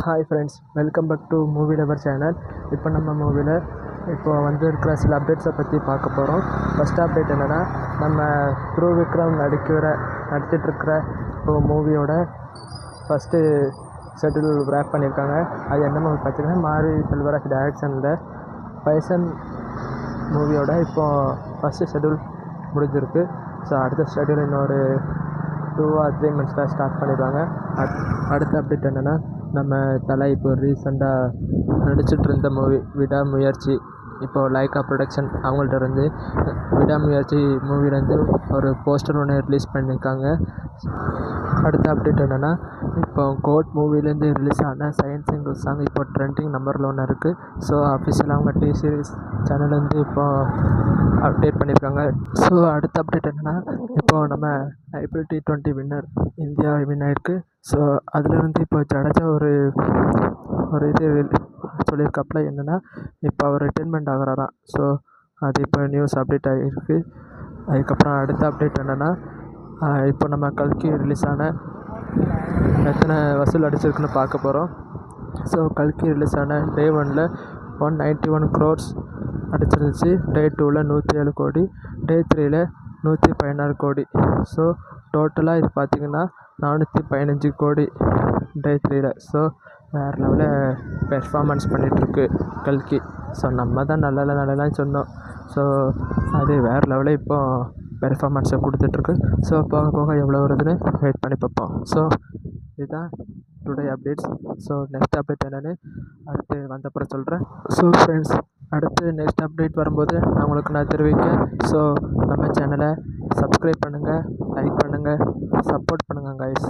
Hi friends, welcome back to movie lover channel. இப்போ நம்ம மூவியில் இருக்கிற சில அப்டேட்ஸை பற்றி பார்க்க போகிறோம். ஃபஸ்ட் அப்டேட் என்னென்னா, நம்ம த்ரூவிக்ரம் நடிச்சிட்ருக்கிற மூவியோட ஃபஸ்ட்டு ஷெட்யூல் ரேப் பண்ணியிருக்காங்க. அது என்ன மூவி பார்த்தீங்கன்னா, மாரி செல்வராஜ் டைரக்ஷனில் பைசன் மூவியோட இப்போது ஃபஸ்ட்டு ஷெட்யூல் முடிஞ்சிருக்கு. ஸோ அடுத்த ஷெட்யூல் இன்னொரு 2 or 3 monthஸில் ஸ்டார்ட் பண்ணிடுவாங்க. அடுத்த அப்டேட் என்னென்னா, நம்ம தலை இப்போ ரீசெண்டாக நடிச்சிட்டு இருந்த மூவி விடாமுயற்சி, இப்போது லைக்கா ப்ரொடக்ஷன் அவங்கள்ட்ட இருந்து விடாமுயற்சி மூவிலேருந்து ஒரு போஸ்டர் ஒன்று ரிலீஸ் பண்ணியிருக்காங்க. அடுத்த அப்டேட் என்னென்னா, இப்போ கோட் மூவிலேருந்து ரிலீஸ் ஆன சயின்ஸ் சிங்கிள் சாங் இப்போ ட்ரெண்டிங் நம்பரில் 1 இருக்குது. ஸோ அஃபிஷியலாக அவங்க டி சீரிஸ் சேனல்லேருந்து இப்போது அப்டேட் பண்ணியிருக்காங்க. ஸோ அடுத்த அப்டேட் என்னென்னா, இப்போது நம்ம IPL T20 winner India win ஆகிருக்கு. ஸோ அதுலேருந்து இப்போ ஜடேஜா ஒரு இது சொல்லியிருக்காப்புல, என்னென்னா இப்போ அவர் ரிட்டைர்மெண்ட் ஆகிறாராம். ஸோ அது இப்போ நியூஸ் அப்டேட் ஆகிருக்கு. அதுக்கப்புறம் அடுத்த அப்டேட் என்னென்னா, இப்போ நம்ம கல்கி ரிலீஸ் ஆன எத்தனை வசூல் அடிச்சிருக்குன்னு பார்க்க போகிறோம். ஸோ கல்கி ரிலீஸ் ஆன Day 1ல் 191 crores அடிச்சிருந்துச்சு. Day 2ல் 107 கோடி, Day 3ல் 116 கோடி. ஸோ டோட்டலாக இது பார்த்திங்கன்னா 415 கோடி Day 3ல். ஸோ வேறு லெவலில் பெர்ஃபார்மன்ஸ் பண்ணிகிட்ருக்கு கல்கி. ஸோ நம்ம தான் நல்லலாம் சொன்னோம். ஸோ அது வேறு லெவலில் இப்போது பெர்ஃபார்மன்ஸை கொடுத்துட்ருக்கு. ஸோ போக போக எவ்வளோ வருதுன்னு வெயிட் பண்ணி பார்ப்போம். ஸோ இதுதான் today updates. So next update என்னென்னு அடுத்து வந்தப்புறம் சொல்கிறேன். ஸோ ஃப்ரெண்ட்ஸ், அடுத்து நெக்ஸ்ட் அப்டேட் வரும்போது நான் தெரிவிக்கேன். ஸோ நம்ம சேனலை சப்ஸ்கிரைப் பண்ணுங்கள், லைக் பண்ணுங்கள், சப்போர்ட் பண்ணுங்கள் கைஸ்.